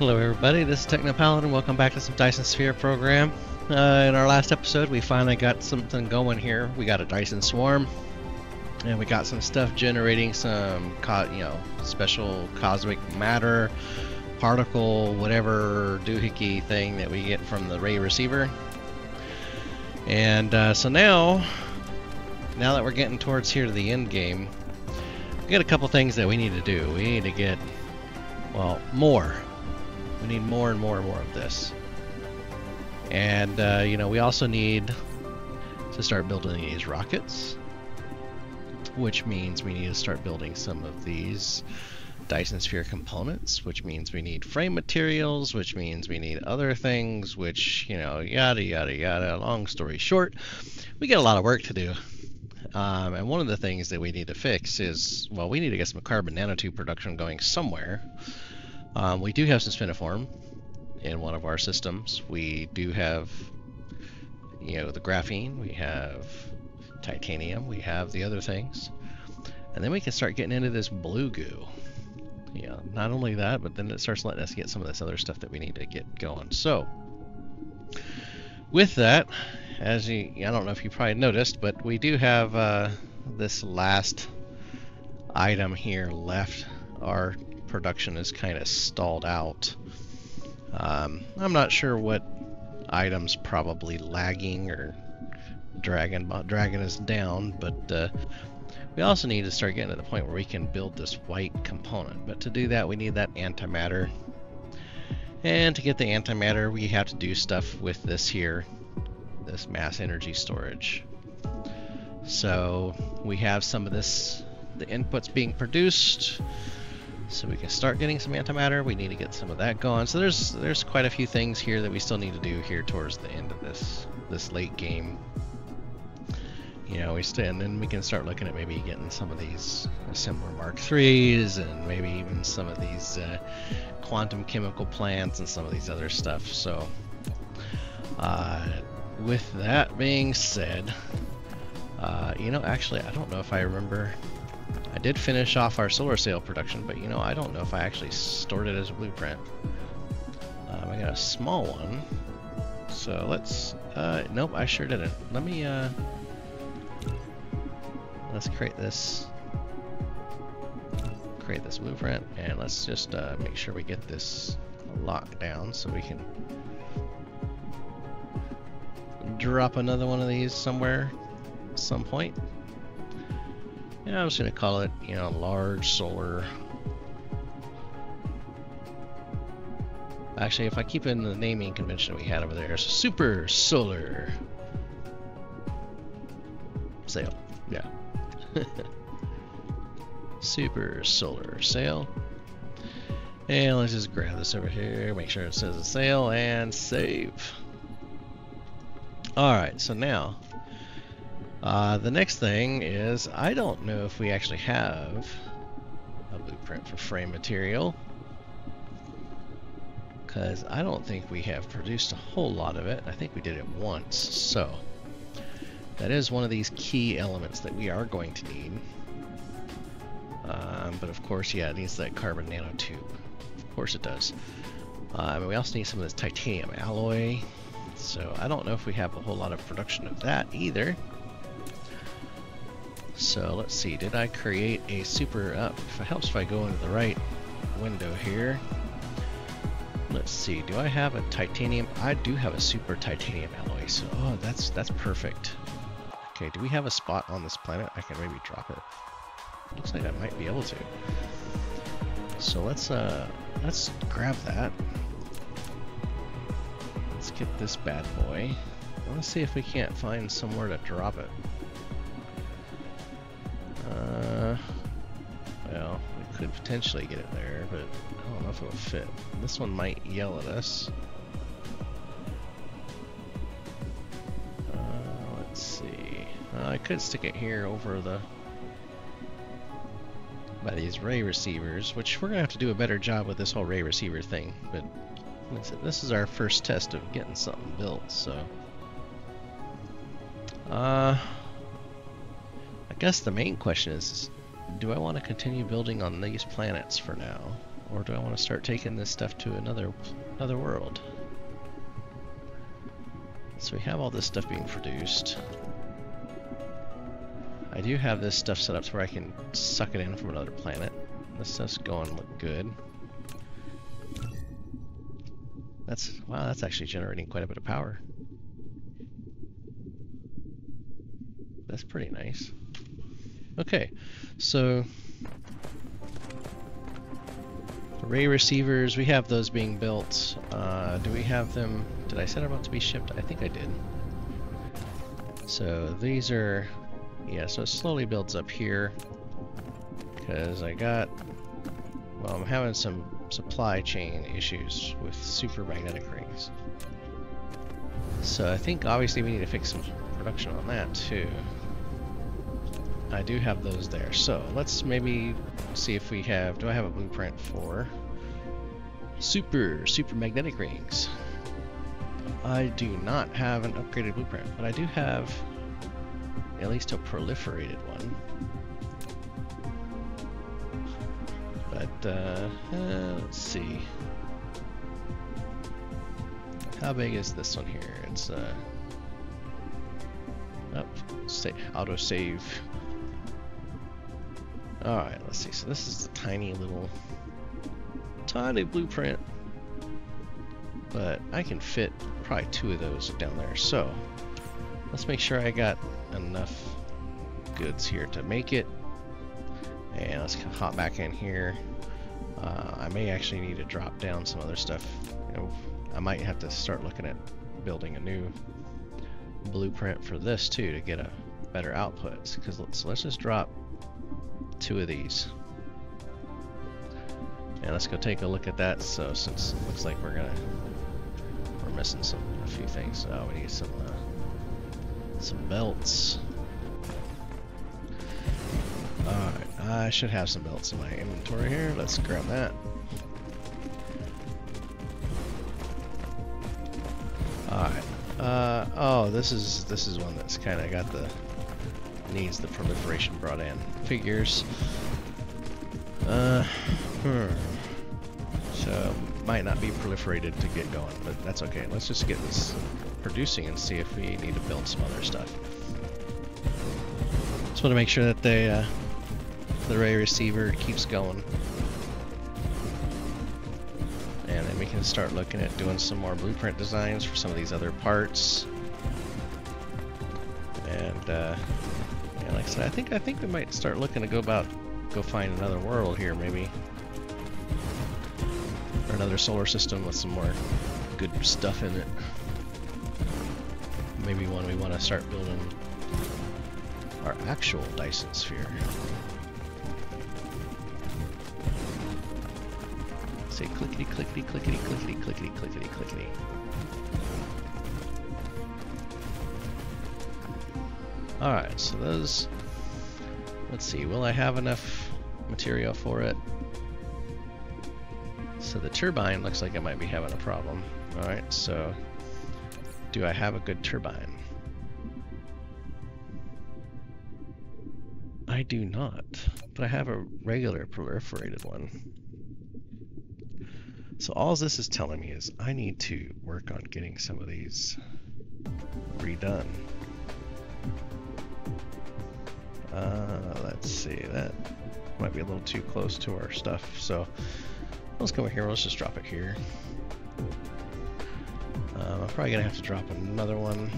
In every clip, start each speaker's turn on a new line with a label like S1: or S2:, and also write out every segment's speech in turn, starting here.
S1: Hello everybody, this is TechnoPaladin. Welcome back to some Dyson Sphere Program. In our last episode we finally got something going here. We got a Dyson swarm and we got some stuff generating some special cosmic matter, particle, whatever doohickey thing that we get from the ray receiver. And so now that we're getting towards here to the end game, we got a couple things that we need to do. We need to get, well, more. We need more and more of this. And, we also need to start building these rockets, which means we need to start building some of these Dyson Sphere components, which means we need frame materials, which means we need other things, which, yada, yada, yada. Long story short, we got a lot of work to do. And one of the things that we need to fix is, well, we need to get some carbon nanotube production going somewhere. We do have some spiniform in one of our systems. We do have, the graphene, we have titanium, we have the other things. And then we can start getting into this blue goo. Not only that, but then it starts letting us get some of this other stuff that we need to get going. So, with that, I don't know if you probably noticed, but we do have this last item here left. Our production is kind of stalled out. I'm not sure what item's probably lagging or dragging us down, but we also need to start getting to the point where we can build this white component. But to do that, we need that antimatter. And to get the antimatter, we have to do stuff with this here, this mass energy storage. So we have some of this, the inputs being produced, so we can start getting some antimatter. We need to get some of that going. So there's quite a few things here that we still need to do here towards the end of this late game. And then we can start looking at maybe getting some of these assembler Mark IIIs and maybe even some of these quantum chemical plants and some of these other stuff. So with that being said, actually I don't know if I remember. I did finish off our solar sail production, but I don't know if I actually stored it as a blueprint. I got a small one, so let's, nope, I sure didn't. Let me, let's create this blueprint, and let's just make sure we get this locked down so we can drop another one of these somewhere at some point. And I'm just going to call it, large solar. Actually, if I keep in the naming convention we had over there, it's super solar sail. Yeah. Super solar sail. And let's just grab this over here, make sure it says a sail, and save. Alright, so now the next thing is, I don't know if we actually have a blueprint for frame material, because I don't think we have produced a whole lot of it. I think we did it once, so that is one of these key elements that we are going to need. But of course, yeah, it needs that carbon nanotube. Of course it does. We also need some of this titanium alloy, so I don't know if we have a whole lot of production of that either. So let's see, did I create a super, if it helps if I go into the right window here. Let's see, do I have a titanium? I do have a super titanium alloy, so that's perfect. Okay, do we have a spot on this planet I can maybe drop it? Looks like I might be able to. So let's grab that. Let's get this bad boy. I want to see if we can't find somewhere to drop it. Well, we could potentially get it there, but I don't know if it'll fit. This one might yell at us. Let's see. I could stick it here over by these ray receivers, which we're gonna have to do a better job with this whole ray receiver thing. But this is our first test of getting something built, so. I guess the main question is, do I want to continue building on these planets for now? Or do I want to start taking this stuff to another world? So we have all this stuff being produced. I do have this stuff set up to where I can suck it in from another planet. This stuff's going to look good. Wow, that's actually generating quite a bit of power. That's pretty nice. Okay, so array receivers, we have those being built. Do we have them? Did I set them up to be shipped? I think I did. So these are, yeah, so it slowly builds up here because I'm having some supply chain issues with super magnetic rings. So I think obviously we need to fix some production on that too. I do have those there, so let's maybe see if we have, do I have a blueprint for super magnetic rings? I do not have an upgraded blueprint, but I do have at least a proliferated one. But let's see. How big is this one here? It's auto save. Alright, let's see. So this is the tiny blueprint. But I can fit probably 2 of those down there. So let's make sure I got enough goods here to make it. And let's hop back in here. I may actually need to drop down some other stuff. You know, I might have to start looking at building a new blueprint for this too to get a better output. Because let's just drop 2 of these. And let's go take a look at that. So since it looks like we're missing a few things. Oh, we need some belts. Alright, I should have some belts in my inventory here. Let's grab that. Alright. Oh, this is one that's kind of got needs the proliferation brought in. Figures. So might not be proliferated to get going, but that's okay. Let's just get this producing and see if we need to build some other stuff. Just want to make sure that the array receiver keeps going. And then we can start looking at doing some more blueprint designs for some of these other parts. And yeah, like I said, I think we might start looking to go find another world here, maybe, or another solar system with some more good stuff in it. Maybe one we want to start building our actual Dyson Sphere. Say clickety clickety clickety clickety clickety clickety clickety. Alright, so those, let's see, will I have enough material for it? So the turbine looks like it might be having a problem. Alright, so do I have a good turbine? I do not, but I have a regular proliferated one. So all this is telling me is I need to work on getting some of these redone. Let's see, that might be a little too close to our stuff, so let's go here, let's just drop it here. I'm probably gonna have to drop another one.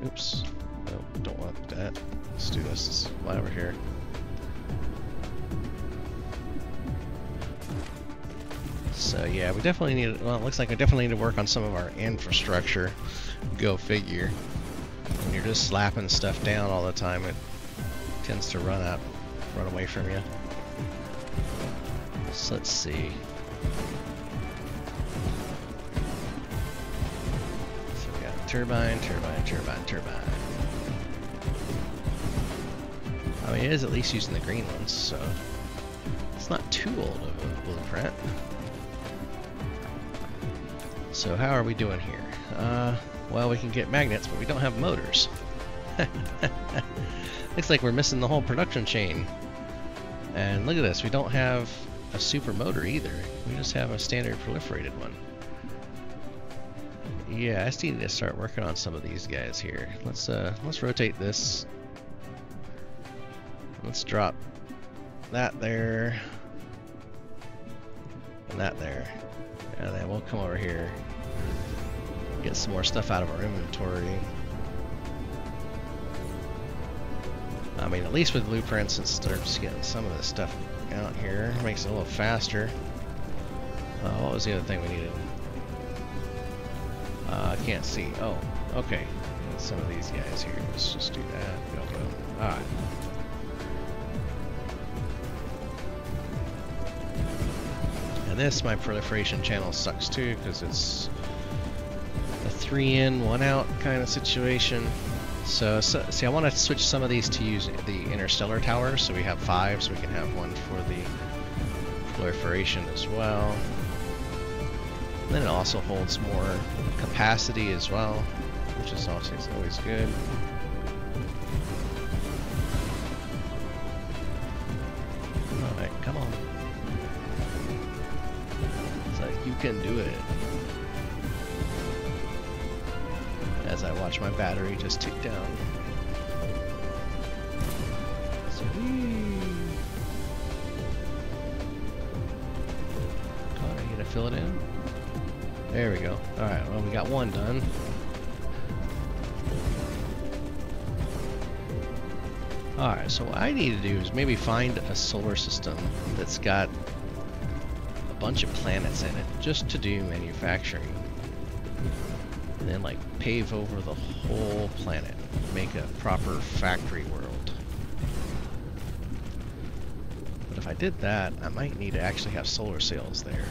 S1: Oops, no, don't want that. Let's do this, let's fly over here. So yeah, we definitely need, well, it looks like I definitely need to work on some of our infrastructure. Go figure. When you're just slapping stuff down all the time, it tends to run away from you. So let's see. So we got turbine. I mean, it is at least using the green ones, so it's not too old of a blueprint. So how are we doing here? Well, we can get magnets, but we don't have motors. Looks like we're missing the whole production chain. And look at this, we don't have a super motor either. We just have a standard proliferated one. Yeah, I just need to start working on some of these guys here. Let's rotate this. Let's drop that there and that there, and then we'll come over here, get some more stuff out of our inventory. I mean, at least with blueprints, it starts getting some of this stuff out here. Makes it a little faster. What was the other thing we needed? I can't see. Oh, okay. Some of these guys here. Let's just do that. Go. Alright. And this, my proliferation channel sucks too, because it's a 3 in, 1 out kind of situation. So see, I want to switch some of these to use the interstellar towers, so we have 5, so we can have one for the proliferation as well. And then it also holds more capacity as well, which is also always good. Alright, come on. It's like, you can do it. As I watch my battery just tick down. Sweet. Are you gonna fill it in? There we go. Alright, well, we got one done. Alright, so what I need to do is maybe find a solar system that's got a bunch of planets in it, just to do manufacturing. And then, like, pave over the whole planet, make a proper factory world. But if I did that, I might need to actually have solar sails there,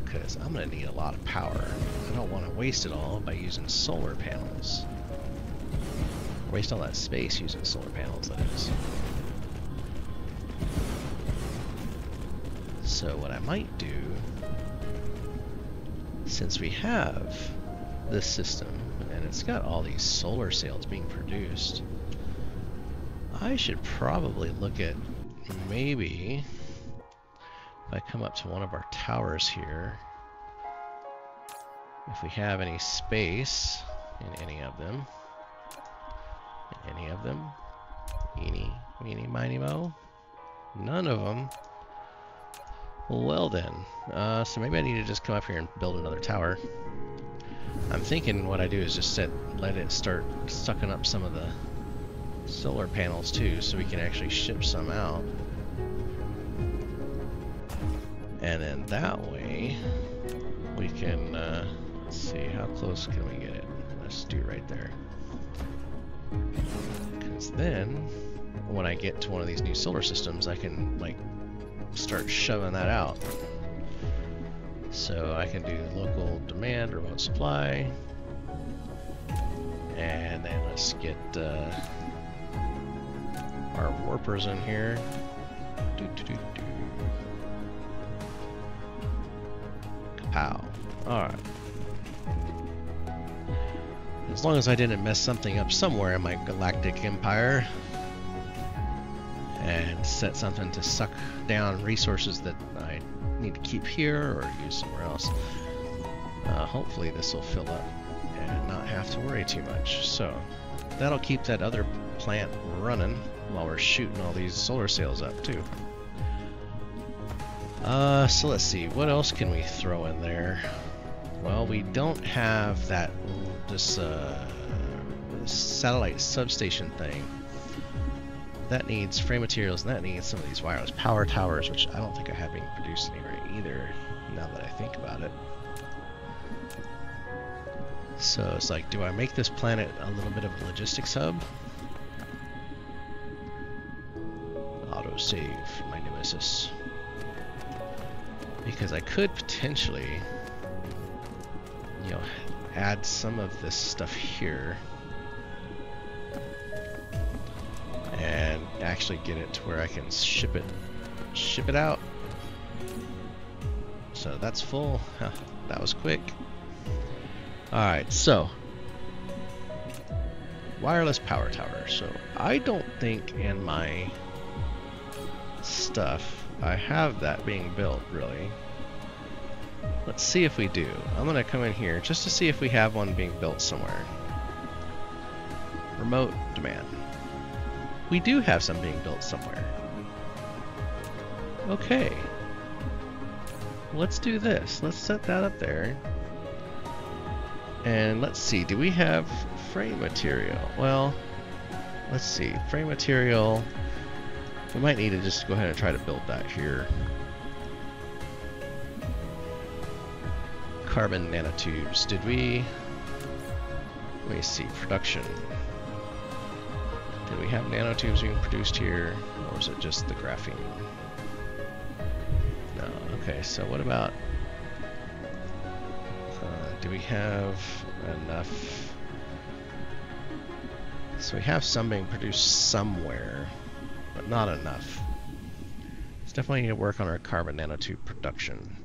S1: because I'm going to need a lot of power. I don't want to waste it all by using solar panels. Waste all that space using solar panels, that is. So what I might do, since we have this system and it's got all these solar sails being produced, I should probably look at maybe if I come up to one of our towers here, if we have any space in any of them, eeny, meeny, miny, mo, none of them. Well then, so maybe I need to just come up here and build another tower. I'm thinking what I do is just let it start sucking up some of the solar panels too, so we can actually ship some out. And then that way, we can, let's see, how close can we get it? Let's do it right there. Because then, when I get to one of these new solar systems, I can, like, start shoving that out. So I can do local demand, remote supply, and then let's get our warpers in here. Kapow. Alright. As long as I didn't mess something up somewhere in my galactic empire and set something to suck down resources that I need to keep here or use somewhere else. Hopefully this will fill up and not have to worry too much. So that'll keep that other plant running while we're shooting all these solar sails up too. So let's see, what else can we throw in there? Well, we don't have this satellite substation thing. That needs frame materials, and that needs some of these wireless power towers, which I don't think I have being produced anywhere either, now that I think about it. So it's like, do I make this planet a little bit of a logistics hub? Autosave, my nemesis. Because I could potentially, you know, add some of this stuff here and actually get it to where I can ship it out. So that's full. Huh, that was quick. Alright, so wireless power tower. So I don't think in my stuff I have that being built, really. Let's see if we do. I'm gonna come in here just to see if we have one being built somewhere. Remote demand. We do have some being built somewhere. Okay. Let's do this. Let's set that up there. And let's see, do we have frame material? Well, let's see, frame material. We might need to just go ahead and try to build that here. Carbon nanotubes. Did we? Let me see, production. Did we have nanotubes being produced here? Or was it just the graphene? No, okay, so what about... do we have enough? So we have some being produced somewhere, but not enough. Let's definitely need to work on our carbon nanotube production.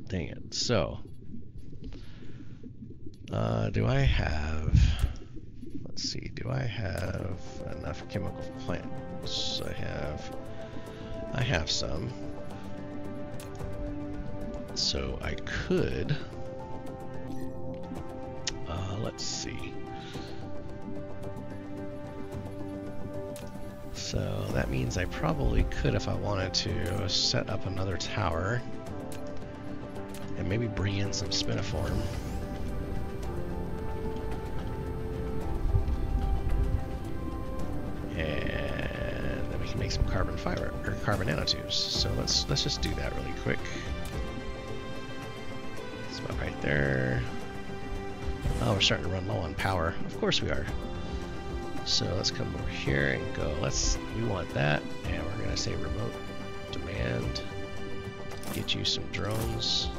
S1: Dang it. So, do I have... Let's see, do I have enough chemical plants? I have some. So I could, let's see. So that means I probably could, if I wanted to, set up another tower and maybe bring in some spiniform. And then we can make some carbon fiber, or carbon nanotubes. So let's just do that really quick. Right there. Oh, we're starting to run low on power. Of course we are. So let's come over here and go. We want that, and we're gonna say remote demand. Get you some drones.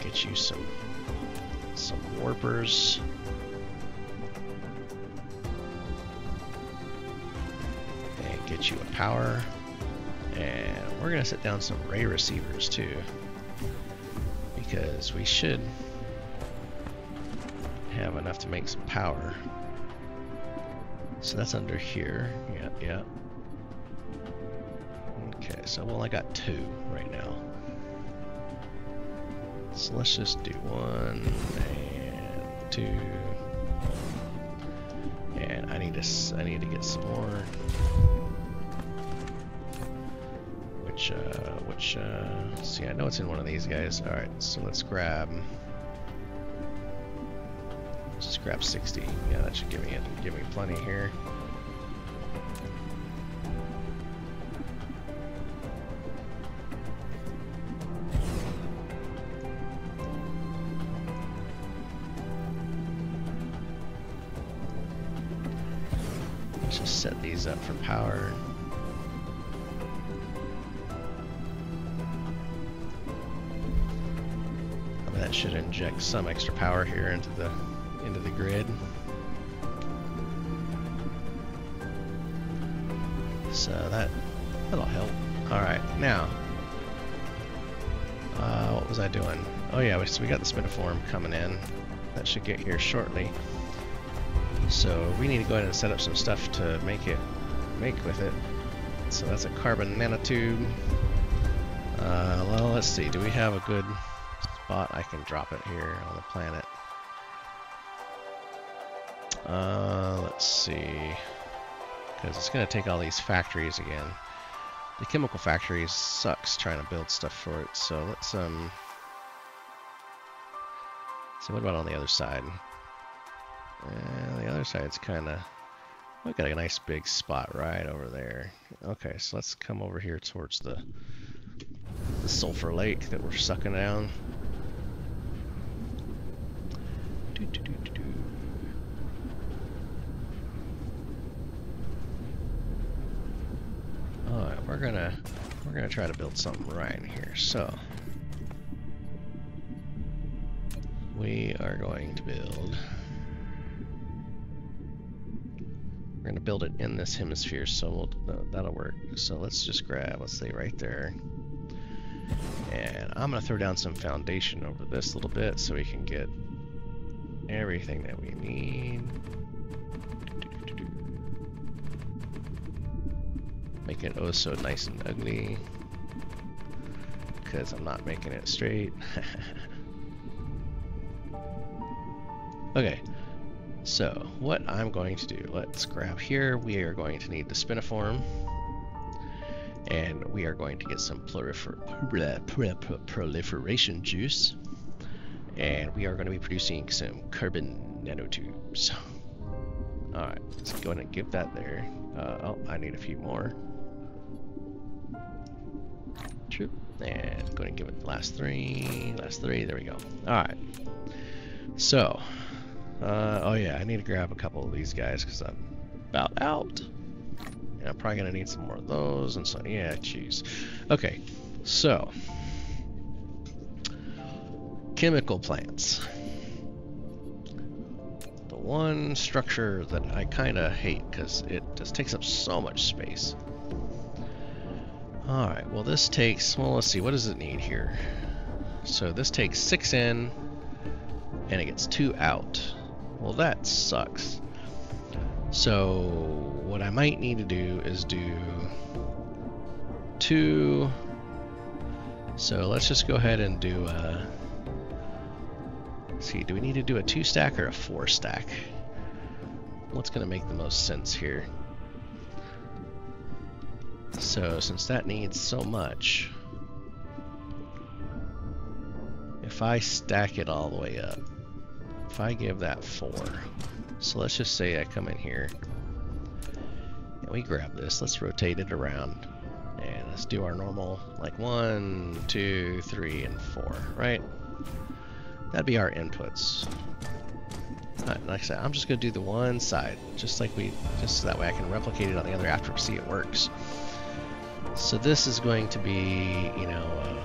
S1: Get you some warpers. And get you a power. And we're gonna set down some ray receivers too, because we should have enough to make some power. So that's under here. Yeah. Okay, so I've only got 2 right now. So let's just do 1 and 2. And I need to get some more. See, I know it's in one of these guys. Alright, so let's grab 60. Yeah, that should give me plenty here. Let's just set these up for power. That should inject some extra power here into the grid. So that'll help. All right, now what was I doing? Oh yeah, so we got the spiniform coming in. That should get here shortly. So we need to go ahead and set up some stuff to make with it. So that's a carbon nanotube. Well, let's see. Do we have a good spot I can drop it here on the planet? Let's see, because it's going to take all these factories again. The chemical factories sucks trying to build stuff for it. So let's so what about on the other side? The other side's kind of, we got a nice big spot right over there. Okay, so let's come over here towards the sulfur lake that we're sucking down. Alright, we're gonna try to build something right here. So we are going to build. We're gonna build it in this hemisphere, so that'll work. So let's just grab, let's say right there, and I'm gonna throw down some foundation over this little bit so we can get everything that we need. Make it oh so nice and ugly, because I'm not making it straight. Okay, so what I'm going to do, let's grab here. We are going to need the spiniform, and we are going to get some proliferation juice, and we are going to be producing some carbon nanotubes. Alright, let's go ahead and give that there. Oh, I need a few more. True. And go ahead and give it the last three, there we go. Alright. So, oh yeah, I need to grab a couple of these guys because I'm about out. And I'm probably going to need some more of those, and so, yeah, jeez. Okay, so, chemical plants. The one structure that I kind of hate because it just takes up so much space. Alright, well this takes, well let's see, what does it need here? So this takes 6 in, and it gets 2 out. Well that sucks. So what I might need to do is do 2. So let's just go ahead and do let's see, do we need to do a 2 stack or a 4 stack? What's going to make the most sense here? So since that needs so much, if I stack it all the way up, if I give that 4, so let's just say I come in here and we grab this, let's rotate it around and let's do our normal like 1, 2, 3, and 4, right? That'd be our inputs. Like I said, I'm just gonna do the one side, just so that way I can replicate it on the other after we see it works. So this is going to be, you know,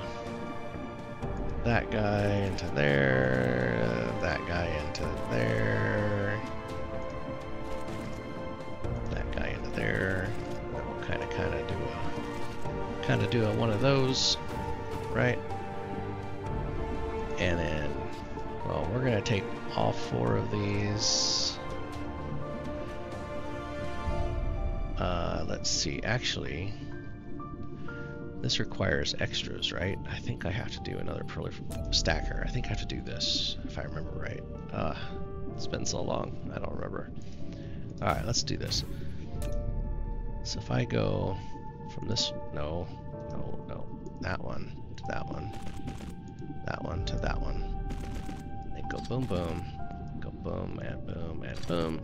S1: that guy into there, that guy into there, that guy into there. And we'll kind of do a one of those, right? And then, well, we're gonna take all 4 of these. Let's see, actually, this requires extras, right? I think I have to do another stacker. I think I have to do this, if I remember right. It's been so long, I don't remember. Alright, let's do this. So if I go from this, no, that one to that one, that one to that one, and go boom, boom, go boom, and boom, and boom.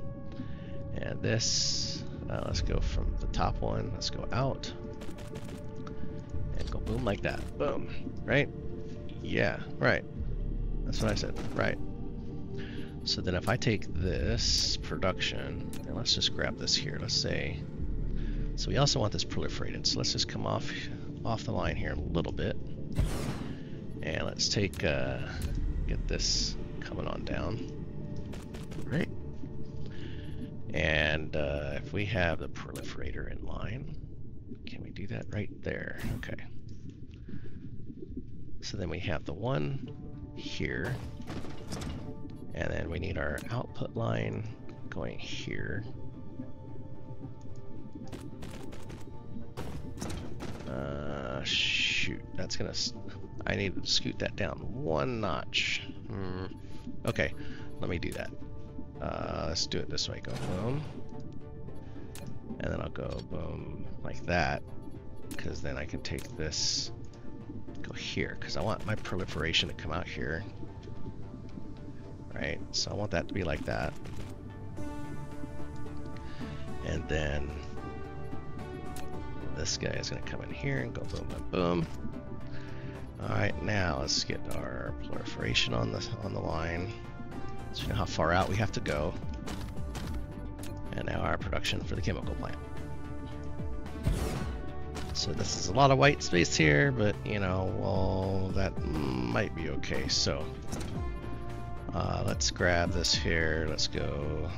S1: And this, let's go from the top one, let's go out, and go boom like that, boom, right? Yeah, right. That's what I said, right. So then if I take this production, and let's just grab this here, let's say, so we also want this proliferated, so let's just come off the line here a little bit, and let's take, get this coming on down, right? And if we have the proliferator in line, can we do that right there? Okay. So then we have the one here, and then we need our output line going here. Shoot, that's gonna, I need to scoot that down 1 notch. Okay, let me do that. Let's do it this way, go boom. And then I'll go boom like that, because then I can take this, go here, because I want my proliferation to come out here. Right, so I want that to be like that. And then this guy is going to come in here and go boom, boom, boom. Alright, now let's get our proliferation on the line. So we know how far out we have to go. And now our production for the chemical plant. So this is a lot of white space here, but you know, well, that might be okay. So let's grab this here. Let's go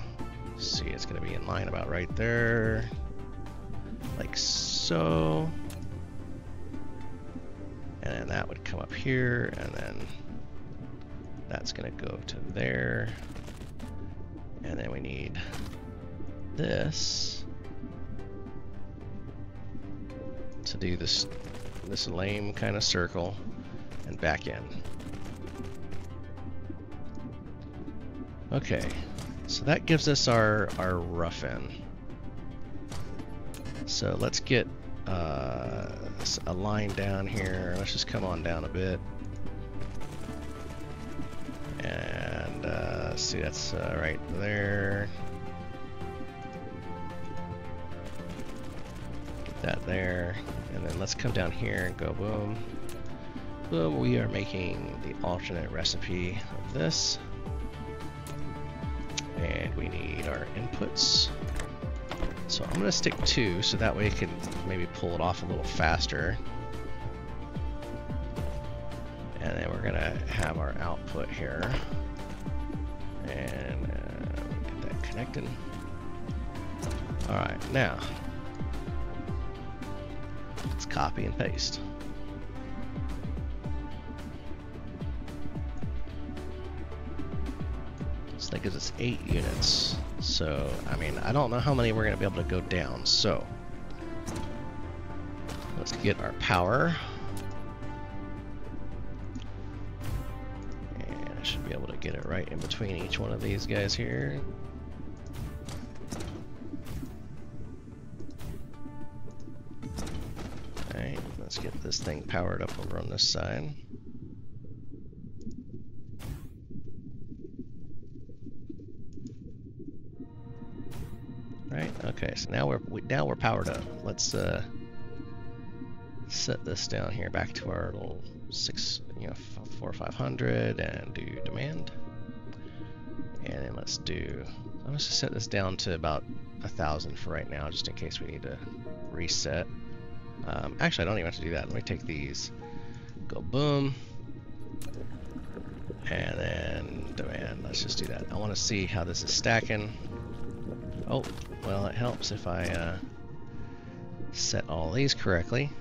S1: see, it's going to be in line about right there. Like so. And then that would come up here, and then that's going to go to there. And then we need this to do this lame kind of circle and back in. Okay, so that gives us our rough end. So let's get a line down here. Let's just come on down a bit. And see, that's right there. Get that there. And then let's come down here and go boom. Boom, we are making the alternate recipe of this. And we need our inputs. So I'm going to stick 2 so that way it can maybe pull it off a little faster. And then we're going to have our output here. And get that connected. Alright, now let's copy and paste. So that gives us 8 units. So, I mean, I don't know how many we're going to be able to go down. So, let's get our power. And I should be able to get it right in between each one of these guys here. Alright, let's get this thing powered up over on this side. Right. Okay. So now we're powered up. Let's set this down here back to our little 4,500 and do demand. And then let's do. I'm just set this down to about 1,000 for right now, just in case we need to reset. Actually, I don't even have to do that. Let me take these. Go boom. And then demand. Let's just do that. I want to see how this is stacking. Oh, well, it helps if I set all these correctly.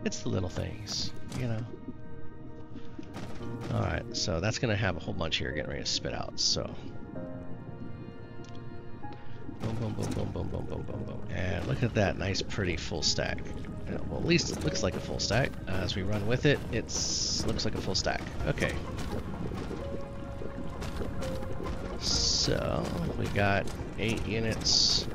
S1: It's the little things, you know. Alright, so that's going to have a whole bunch here getting ready to spit out, so. Boom, boom, boom, boom, boom, boom, boom, boom, boom. And look at that nice, pretty full stack. Well, at least it looks like a full stack. As we run with it, it looks like a full stack. Okay. So, we got 8 units.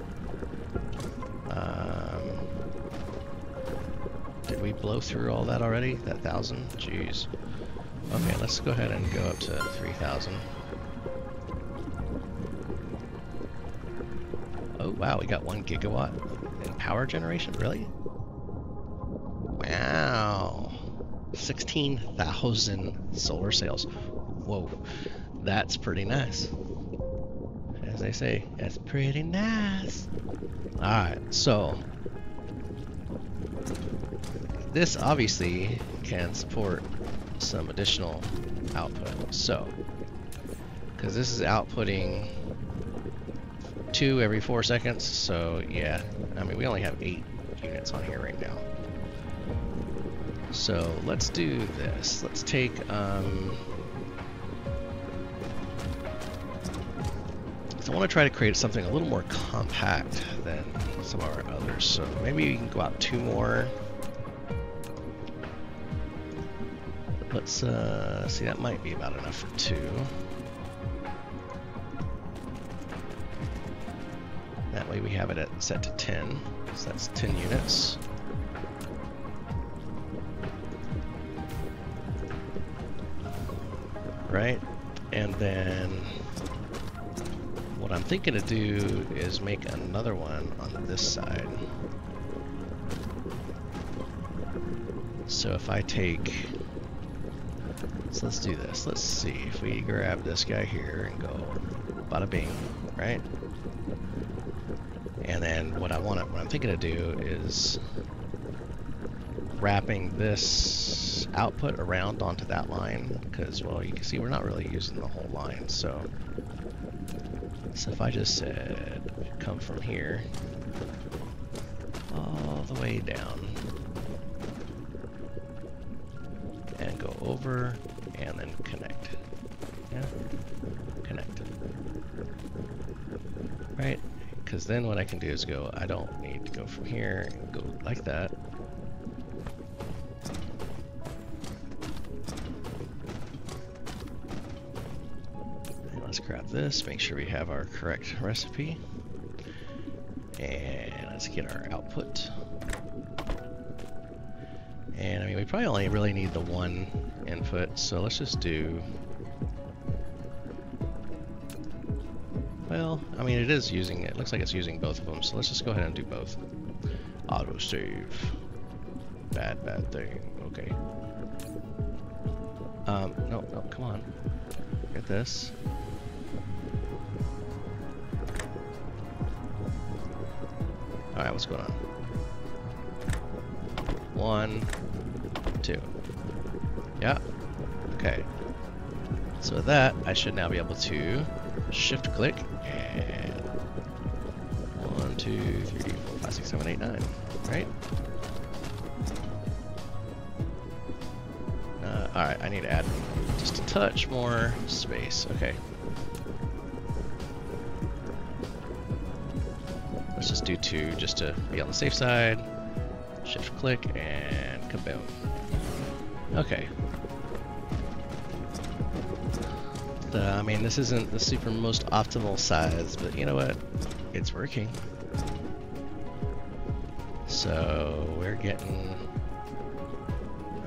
S1: Did we blow through all that already? That 1,000? Jeez. Okay, let's go ahead and go up to 3,000. Oh, wow, we got 1 gigawatt in power generation? Really? Wow. 16,000 solar cells. Whoa, that's pretty nice. As they say, that's pretty nice. Alright, so this obviously can support some additional output. So, because this is outputting 2 every 4 seconds, so yeah, I mean, we only have 8 units on here right now. So let's do this. Let's take so I want to try to create something a little more compact than some of our others. So maybe we can go out 2 more. Let's see, that might be about enough for 2. That way we have it set to 10. So that's 10 units. Right? And then what I'm thinking to do is make another one on this side. So if I take, so let's do this. Let's see if we grab this guy here and go bada bing, right? And then what I'm thinking to do is wrapping this output around onto that line, because, well, you can see we're not really using the whole line. So if I just said come from here all the way down and go over and then connect. Yeah, connect. because then what I can do is go, I don't need to go from here and go like that. And let's grab this, make sure we have our correct recipe. And let's get our output. And I mean, we probably only really need the one input, so let's just do... Well, I mean, it is using, it looks like it's using both of them, so let's just go ahead and do both. Autosave. Bad thing. Okay. No, come on. Get this. Alright, what's going on? 1, 2. Yeah. Okay. So with that, I should now be able to shift click and 1, 2, 3, 4, 5, 6, 7, 8, 9. Right? Alright, I need to add just a touch more space. Okay. Let's just do 2 just to be on the safe side. Shift click and kaboom. Okay. I mean, this isn't the super most optimal size, but you know what? It's working. So we're getting...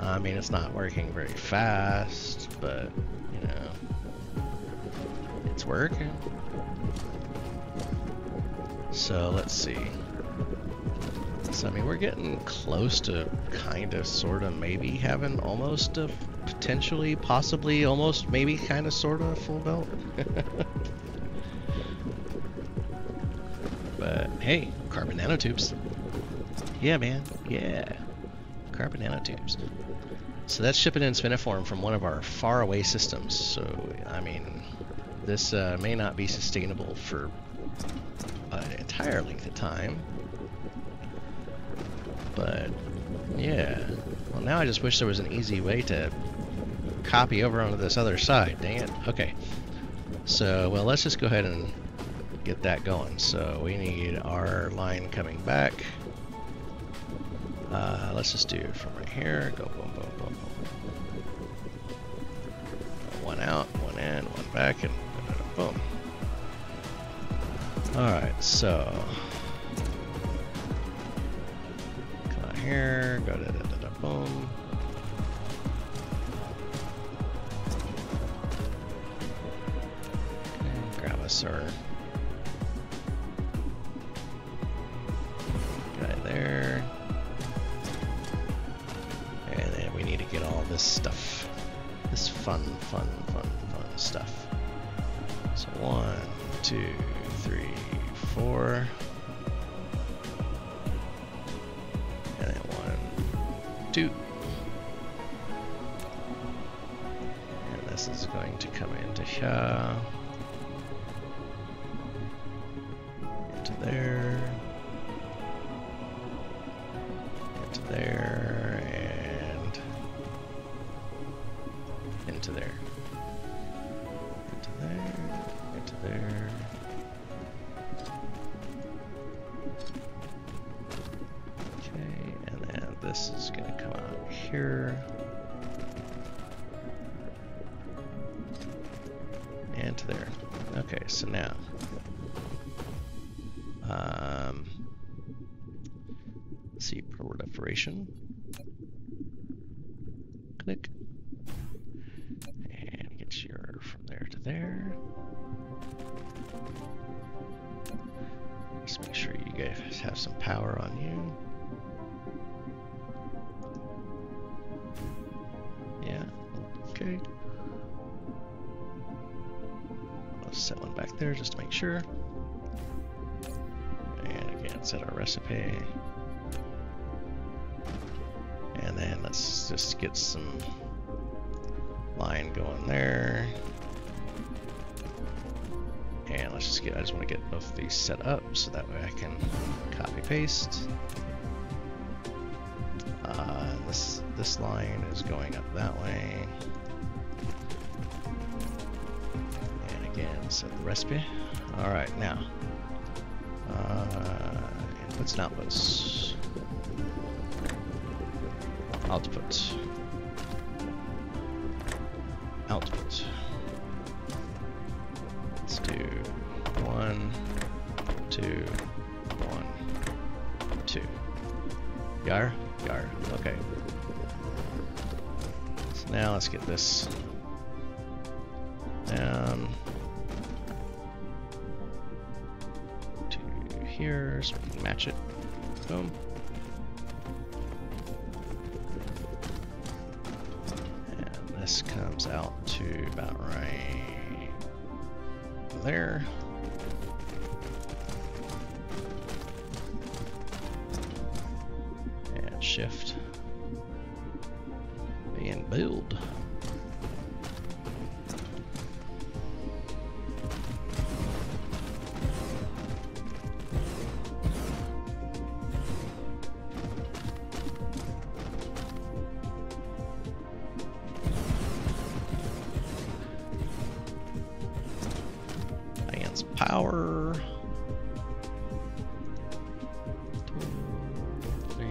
S1: I mean, it's not working very fast, but you know, it's working. So let's see. So I mean, we're getting close to kind of, sort of, maybe having almost a potentially, possibly, almost, maybe, kind of, sort of full belt. But hey, carbon nanotubes. Yeah, man. Yeah, carbon nanotubes. So that's shipping in spiniform from one of our faraway systems. So I mean, this may not be sustainable for an entire length of time. But yeah, well, now I just wish there was an easy way to copy over onto this other side. Dang it. Okay. So, well, let's just go ahead and get that going. So we need our line coming back. Let's just do it from right here. Go boom, boom, boom, boom. One out, one in, one back, and boom. Alright, so come out here, go boom. Okay, grab us our guy there. And then we need to get all this stuff. This fun stuff. So 1, 2, 3, 4. And then 1, 2. And this is going to come into here. Into there. Into there. And into there. Into there. Into there. Okay, and then this is going to come out here. And to there. Okay, so now let's see, proliferation. Click. And get your from there to there. Just make sure you guys have some power on you. Yeah, okay. I'll set one back there just to make sure. And again, set our recipe. And then let's just get some line going there. And let's just get, I just want to get both of these set up so that way I can copy paste. This line is going up that way. And again, set the recipe. Alright, now Inputs and outputs. Output. Output. Let's do 1, 2, 1, 2. Yar? Yar. Okay. So now let's get this down to here so we can match it. Boom. And this comes out to about right there. And shift and build. Power. 2, 3.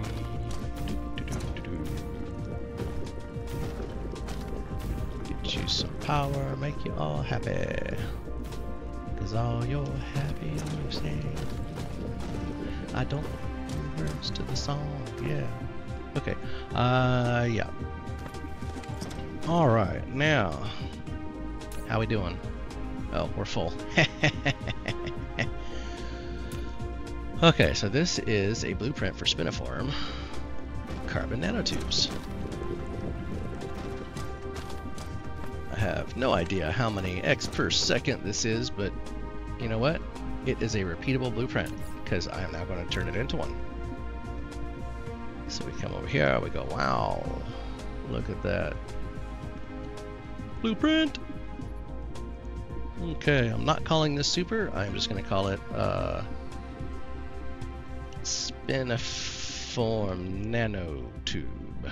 S1: Get you some power, make you all happy. Cause all you're happy you say. I don't know words to the song. Yeah. Okay. Yeah. All right. Now, how we doing? Oh, we're full. Okay, so this is a blueprint for spiniform carbon nanotubes. I have no idea how many X per second this is, but you know what? It is a repeatable blueprint because I am now going to turn it into one. So we come over here, we go, wow, look at that. Blueprint! Okay, I'm not calling this super. I'm just going to call it spiniform nanotube.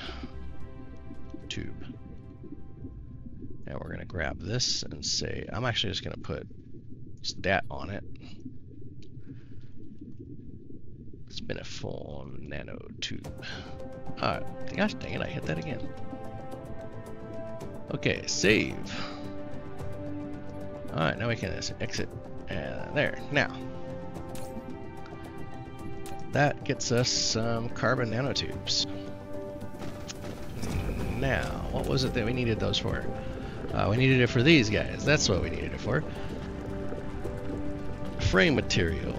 S1: Now we're going to grab this and say, I'm actually just going to put stat on it. Spiniform nanotube. Alright, gosh dang it, I hit that again. Okay, save. Alright, now we can exit. There. Now, that gets us some carbon nanotubes. Now, what was it that we needed those for? We needed it for these guys. That's what we needed it for. Frame material,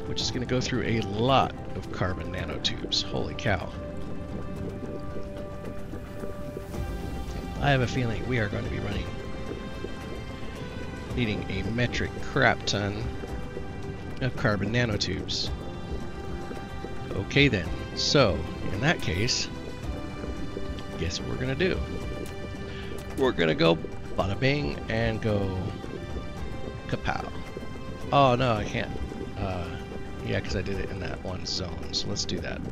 S1: which is going to go through a lot of carbon nanotubes. Holy cow. I have a feeling we are going to be needing a metric crap ton of carbon nanotubes. Okay then, so in that case, guess what we're gonna do? We're gonna go bada bing and go kapow. Oh no, I can't. Yeah, because I did it in that one zone, so let's do that.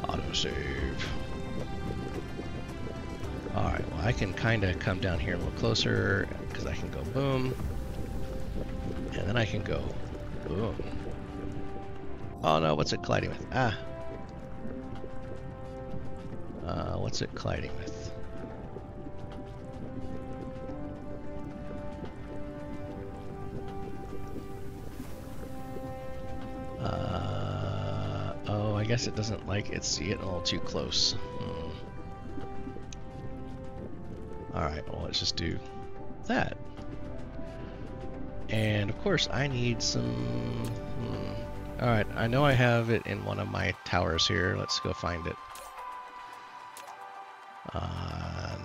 S1: Autosave. Alright, well I can kind of come down here a little closer because I can go boom, and then I can go boom. Oh no, what's it colliding with? What's it colliding with? Oh, I guess it doesn't like it's getting a little too close. Alright, well let's just do that. And of course I need some... Alright, I know I have it in one of my towers here. Let's go find it.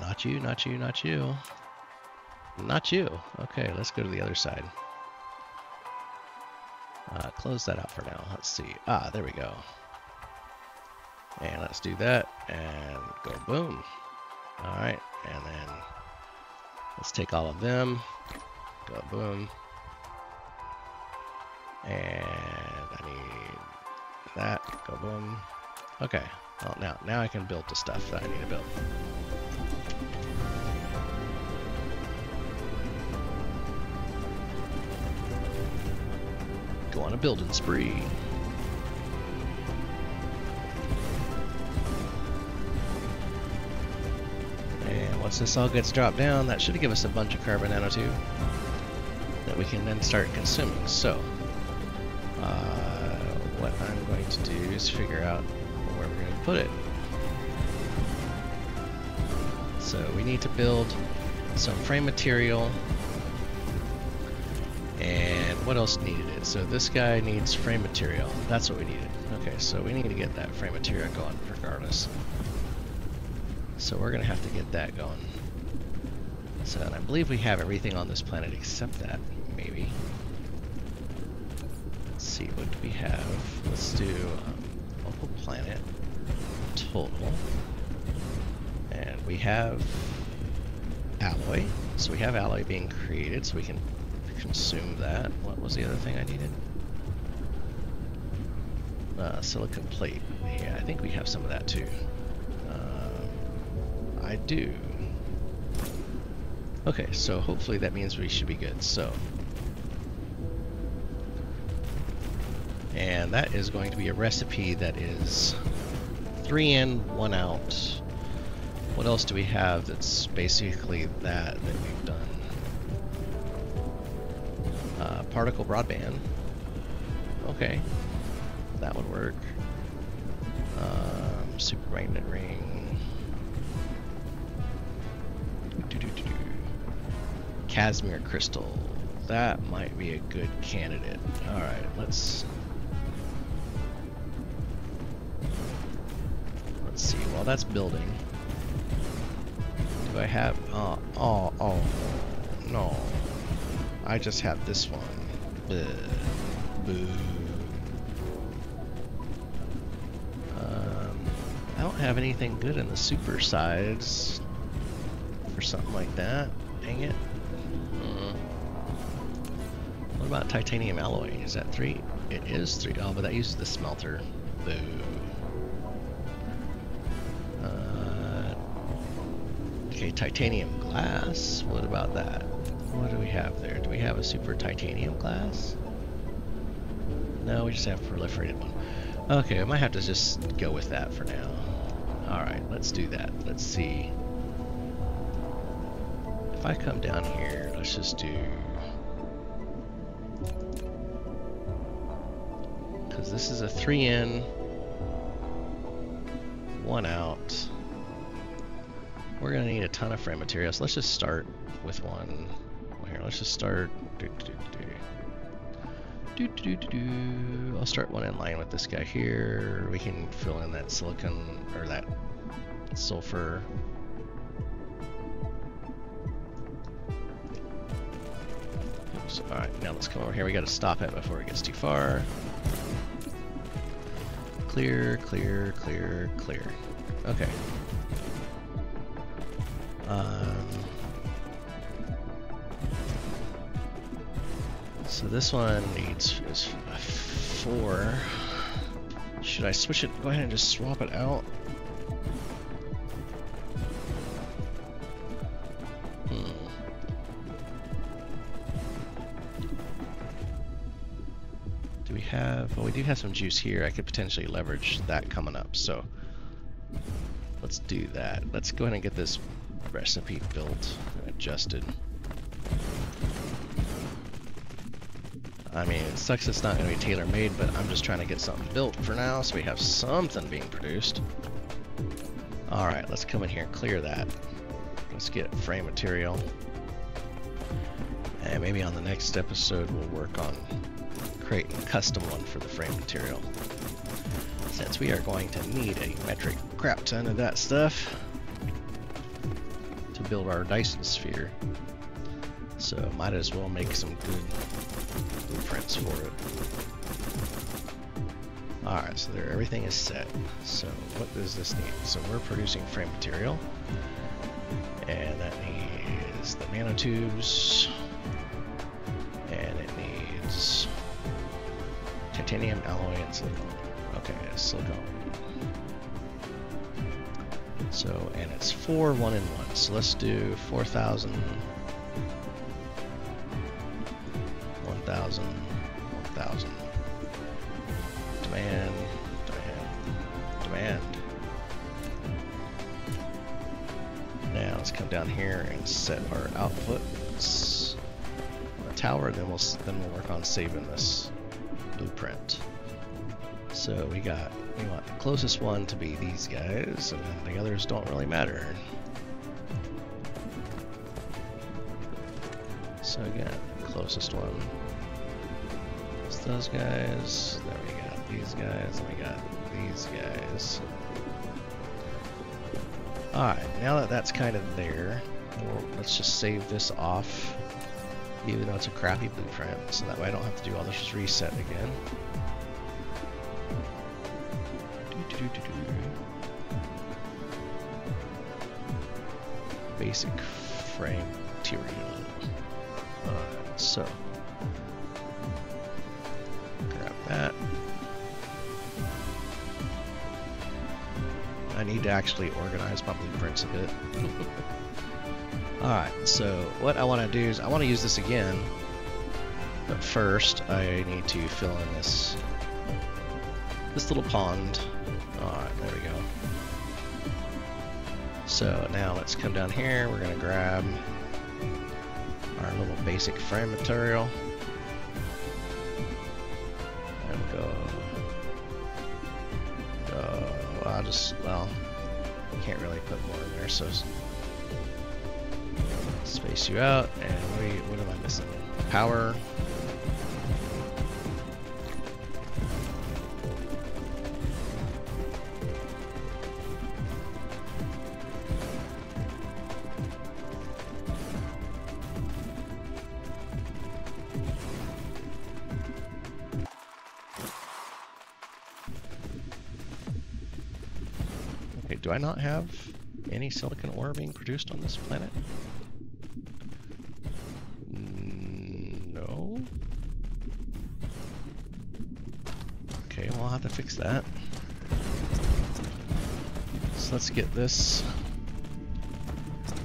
S1: Not you, not you, not you. Not you. Okay, let's go to the other side. Close that out for now. Let's see. There we go. And let's do that and go boom. Alright, and then let's take all of them. Go boom. And I need that. Go boom. Okay. Well, now I can build the stuff that I need to build. Go on a building spree. And once this all gets dropped down, that should give us a bunch of carbon nanotube that we can then start consuming. So, what I'm going to do is figure out where we're going to put it. So we need to build some frame material. And what else needed it? So this guy needs frame material. That's what we needed. Okay, so we need to get that frame material going regardless. So we're going to have to get that going. So, and I believe we have everything on this planet except that, maybe. Let's see, what do we have? Let's do local planet total. And we have alloy. So we have alloy being created, so we can consume that. What was the other thing I needed? Silicon plate. Yeah, I think we have some of that too. I do. Okay, so hopefully that means we should be good. So, and that is going to be a recipe that is 3 in, 1 out. What else do we have that's basically that we've done? Particle broadband. Okay, that would work. Super magnet ring. Casimir crystal. That might be a good candidate. Alright, let's see. While that's building, do I have... oh, no. I just have this one. Boo. I don't have anything good in the super sides for something like that. Dang it. What about titanium alloy? Is that 3? It is 3. Oh, but that uses the smelter. Boo. Okay, titanium glass. What about that? What do we have there? Do we have a super titanium glass? No, we just have a proliferated one. Okay, I might have to just go with that for now. Alright, let's do that. Let's see. If I come down here, let's just do... because this is a 3 in, 1 out. We're going to need a ton of frame materials. Let's just start with one. Here, let's just start. I'll start one in line with this guy here. We can fill in that silicon or that sulfur. Oops. All right, now let's come over here. We got to stop it before it gets too far. Clear, clear, clear, clear. Okay. So this one needs is 4. Should I switch it? Go ahead and just swap it out. Do we have? Well, we do have some juice here. I could potentially leverage that coming up. So let's do that. Let's go ahead and get this recipe built and adjusted. I mean, it sucks it's not going to be tailor-made, but I'm just trying to get something built for now so we have something being produced. Alright, let's come in here and clear that. Let's get frame material. And maybe on the next episode we'll work on creating a custom one for the frame material, since we are going to need a metric crap ton of that stuff to build our Dyson Sphere. So might as well make some good blueprints for it. Alright, so there, everything is set. So what does this need? So we're producing frame material, and that needs the nanotubes, and it needs titanium alloy and silicone. Okay, silicone. So, and it's 4 1 in 1. So let's do 4,000, 1,000, 1,000. down here and set our outputs on the tower, then we'll work on saving this blueprint. So we want the closest one to be these guys, and then the others don't really matter. So again, closest one is those guys. Then we got these guys, and we got these guys. Alright, now that that's kind of there, let's just save this off, even though it's a crappy blueprint, so that way I don't have to do all this reset again. Basic frame material. Alright, so grab that. I need to actually organize my blueprints a bit. Alright, so what I want to do is I want to use this again, but first I need to fill in this little pond. Alright, there we go. So now let's come down here, we're going to grab our little basic frame material and well, can't really put more in there, so space you out, and what am I missing? Power. Do I not have any silicon ore being produced on this planet? No. Okay, well, I'll have to fix that. So let's get this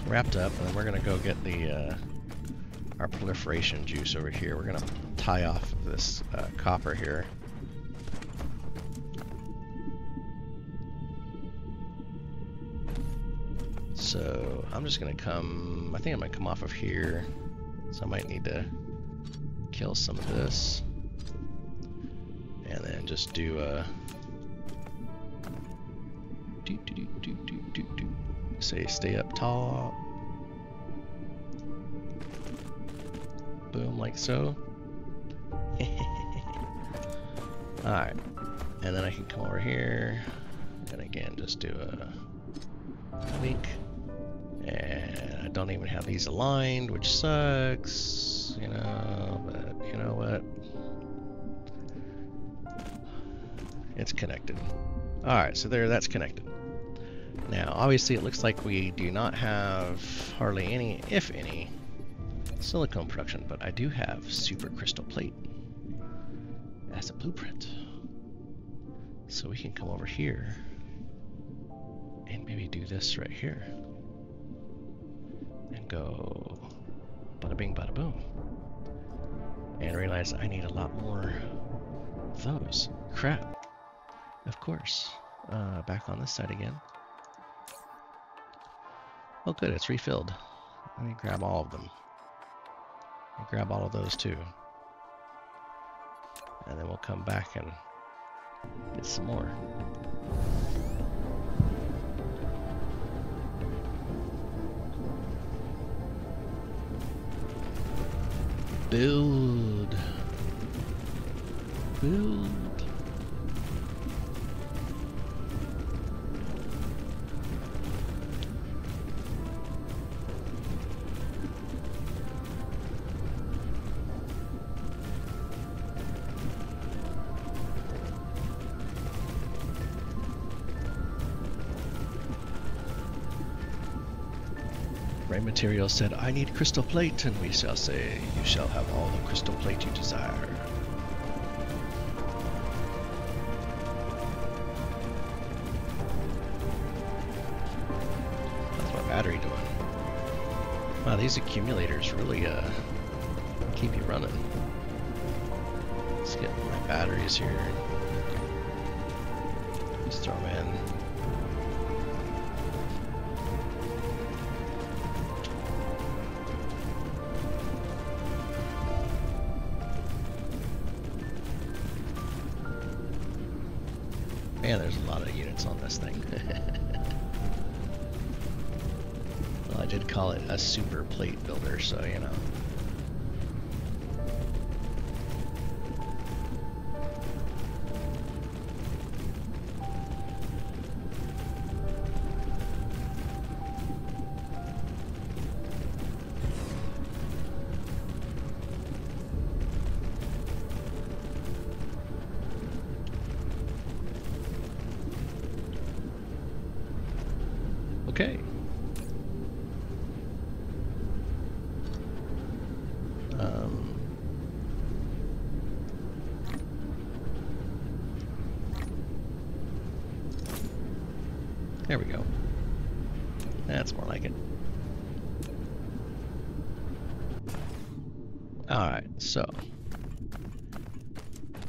S1: wrapped up, and then we're gonna go get the our proliferation juice over here. We're gonna tie off this copper here. So I'm just gonna come, I think I'm gonna come off of here. So I might need to kill some of this. And then just do a say stay up top. Boom, like so. Alright. And then I can come over here and again just do a tweak. And I don't even have these aligned, which sucks, you know, but you know what? It's connected. Alright, so that's connected. Now, obviously it looks like we do not have hardly any, if any, silicone production, but I do have supercritical plate as a blueprint. So we can come over here and maybe do this right here. And go bada bing bada boom. And realize I need a lot more of those. Crap. Of course. Back on this side again. Oh good, it's refilled. Let me grab all of them. I'll grab all of those too. And then we'll come back and get some more. Build. Build. Rain Material said, I need crystal plate, and we shall say, you shall have all the crystal plate you desire. How's my battery doing? Wow, these accumulators really keep you running. Let's get my batteries here. Just throw them in. Man, there's a lot of units on this thing. Well, I did call it a super plate builder, so you know. Okay. There we go. That's more like it. Alright, so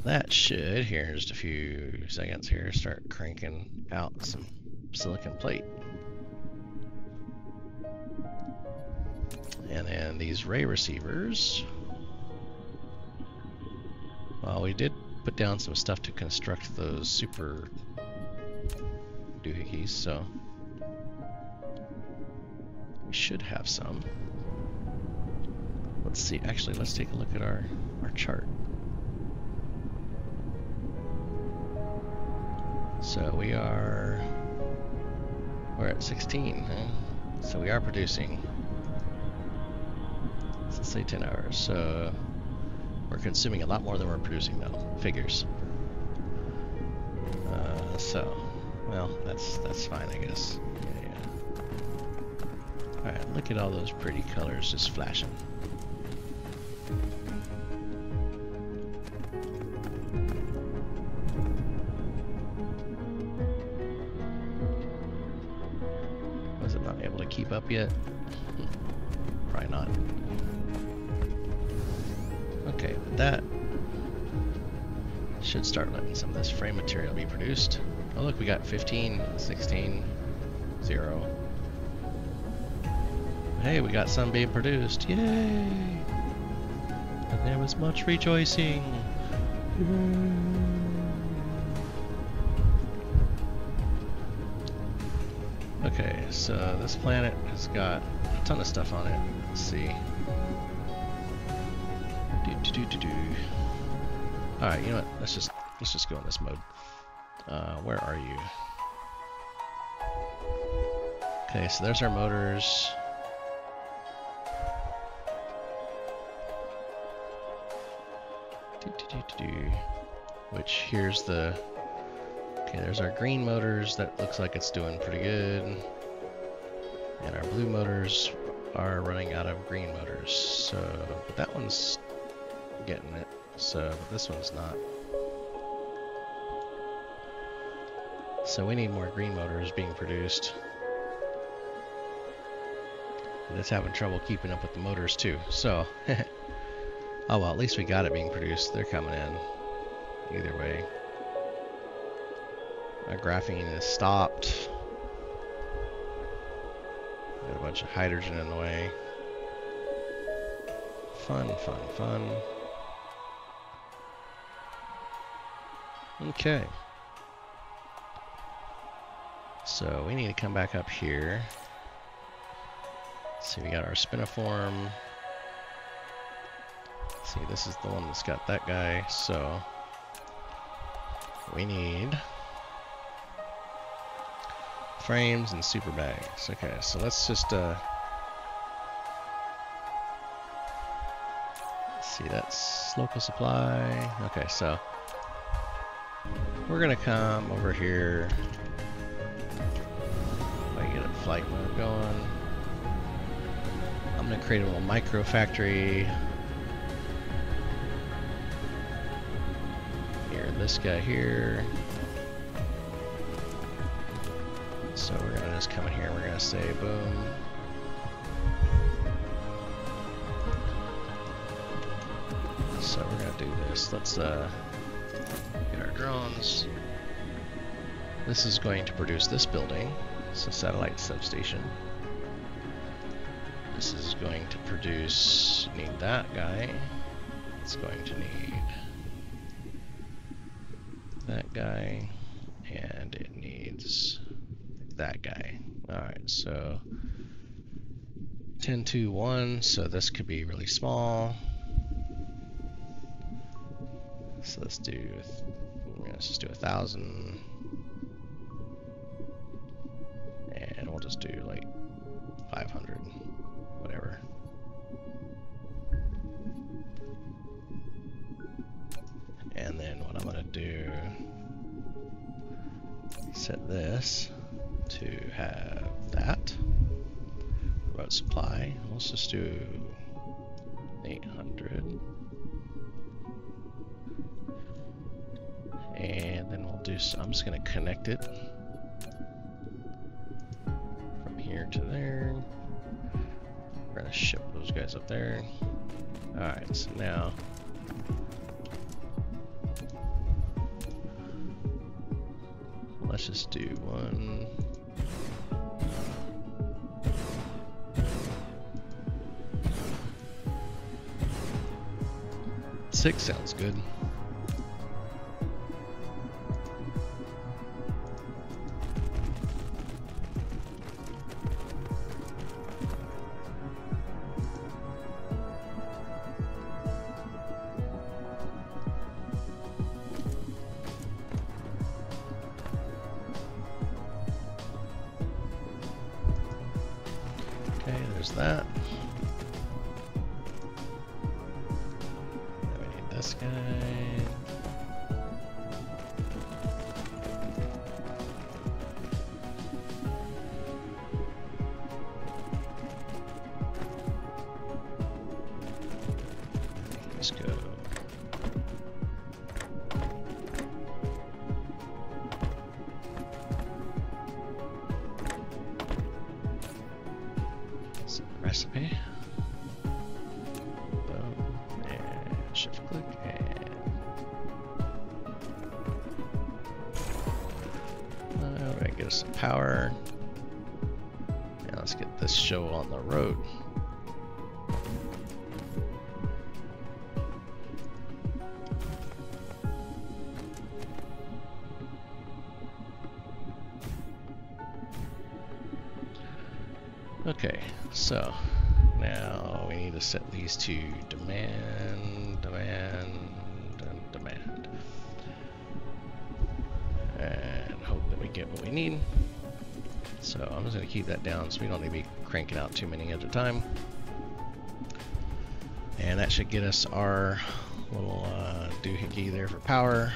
S1: that should, here in just a few seconds here, start cranking out some silicon plate. And then these ray receivers, well, we did put down some stuff to construct those super doohickeys, so we should have some. Let's see, actually, let's take a look at our chart. So we're at 16, huh? So we are producing. Let's say 10 hours, so we're consuming a lot more than we're producing though. Figures. So, well, that's fine, I guess. Yeah. Alright, look at all those pretty colors just flashing. Was it not able to keep up yet? Probably not. Okay, but that should start letting some of this frame material be produced. Oh look, we got 15, 16, 0. Hey, we got some being produced. Yay! And there was much rejoicing. Okay, so this planet has got a ton of stuff on it. Let's see. Alright, you know what? Let's just go in this mode. Where are you? Okay, so there's our motors. Which here's the. Okay, there's our green motors. That looks like it's doing pretty good. And our blue motors are running out of green motors. So, but that one's getting it. So, but this one's not. So we need more green motors being produced. And it's having trouble keeping up with the motors too. So, oh well, at least we got it being produced. They're coming in. Either way. Our graphene is stopped. Got a bunch of hydrogen in the way. Fun, fun, fun. Okay. So we need to come back up here. Let's see, we got our spiniform. Let's see, this is the one that's got that guy. So we need frames and super bags. Okay, so let's just let's see, that's local supply. Okay, so we're gonna come over here. If I get a flight mode going, I'm gonna create a little micro factory. Here, this guy here. So we're gonna just come in here and we're gonna say boom. So we're gonna do this. Let's get our drones. This is going to produce this building. It's a satellite substation. This is going to produce, need that guy. It's going to need that guy. and it needs that guy. Alright, so 10, 2, 1, so this could be really small. So let's just do 1,000. And we'll just do like 500, whatever. And then what I'm gonna do, set this to have that. Remote supply, let's just do 800. And then we'll do, I'm just gonna connect it from here to there. We're gonna ship those guys up there. Alright, so now let's just do one. Six sounds good. Okay, there's that. Now we need this guy. Let's go. Recipe. Boom. And shift click and alright, get us some power. Now let's get this show on the road. Okay, so now we need to set these to demand, and demand. And hope that we get what we need. So I'm just going to keep that down so we don't need to be cranking out too many at a time. And that should get us our little doohickey there for power.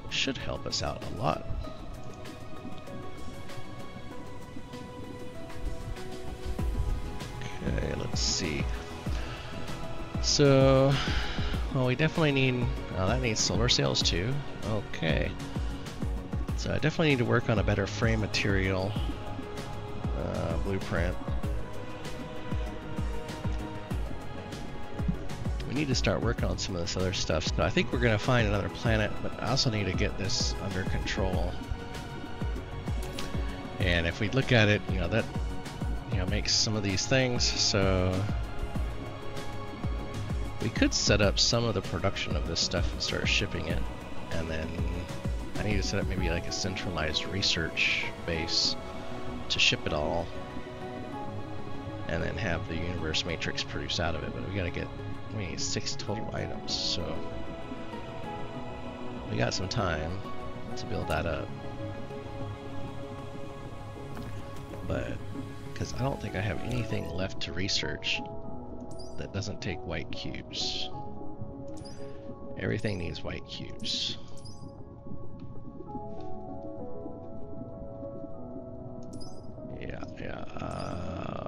S1: Should help us out a lot. Okay, let's see. So, well, we definitely need, that needs solar sails too. Okay. So I definitely need to work on a better frame material blueprint. We need to start working on some of this other stuff. So I think we're going to find another planet, but I also need to get this under control. And if we look at it, you know, that makes some of these things, so we could set up some of the production of this stuff and start shipping it, and then I need to set up maybe like a centralized research base to ship it all, and then have the universe matrix produce out of it. But we need 6 total items, so we got some time to build that up. But because I don't think I have anything left to research that doesn't take white cubes. Everything needs white cubes.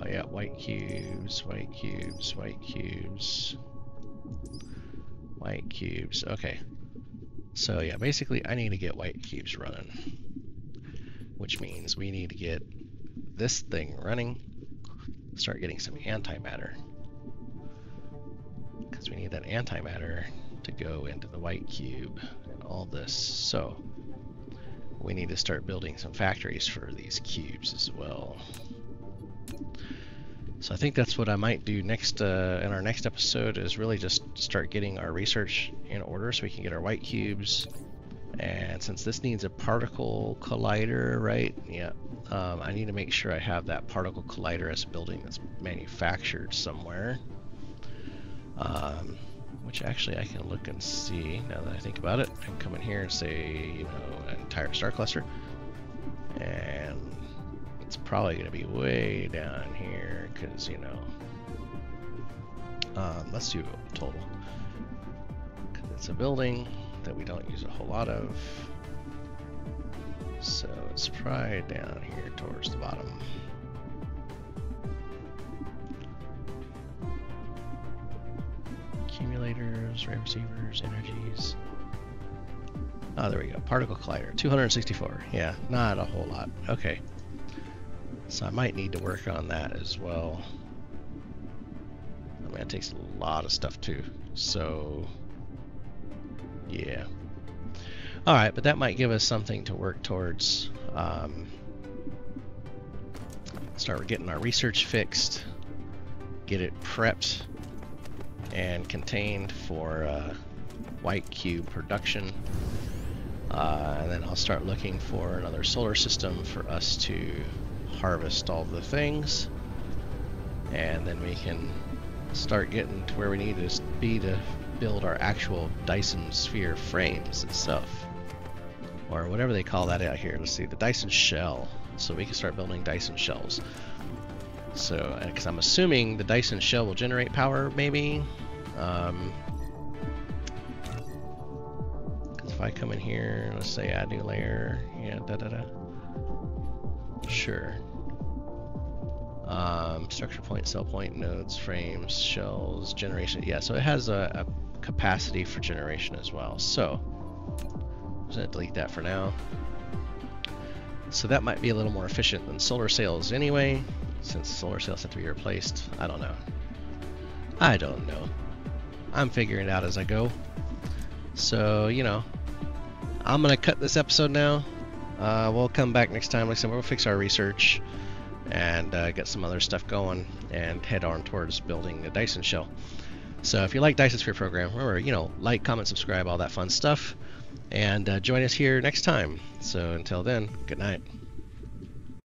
S1: Yeah, white cubes, white cubes, white cubes, white cubes. Okay. So yeah, basically I need to get white cubes running, which means we need to get this thing running, start getting some antimatter, because we need that antimatter to go into the white cube and all this. So we need to start building some factories for these cubes as well. So I think that's what I might do next in our next episode, is really just start getting our research in order so we can get our white cubes, And since this needs a particle collider, right? Yeah. I need to make sure I have that particle collider as a building that's manufactured somewhere. Which actually I can look and see now that I think about it. I can come in here and say, you know, an entire star cluster. And it's probably going to be way down here because, you know, let's do total. Because it's a building that we don't use a whole lot of. So it's probably down here towards the bottom. Accumulators, ray receivers, energies. Oh, there we go. Particle collider, 264. Yeah, not a whole lot. Okay. So I might need to work on that as well. I mean, it takes a lot of stuff too. So, yeah. All right, but that might give us something to work towards. Start getting our research fixed, get it prepped and contained for white cube production. And then I'll start looking for another solar system for us to harvest all the things. And then we can start getting to where we need to be to build our actual Dyson Sphere frames itself. Or whatever they call that out here. Let's see, the Dyson shell. So we can start building Dyson shells. So, because I'm assuming the Dyson shell will generate power, maybe. Because if I come in here, let's say add new layer, yeah, Sure. Structure point, cell point, nodes, frames, shells, generation. Yeah, so it has a capacity for generation as well. So, I'm just gonna delete that for now. So that might be a little more efficient than solar sails anyway, since solar sails have to be replaced. I don't know. I don't know. I'm figuring it out as I go. So, you know, I'm going to cut this episode now. We'll come back next time. Like I said, we'll fix our research and get some other stuff going and head on towards building the Dyson shell. So if you like Dyson Sphere Program, remember, you know, like, comment, subscribe, all that fun stuff. And join us here next time. So until then, good night.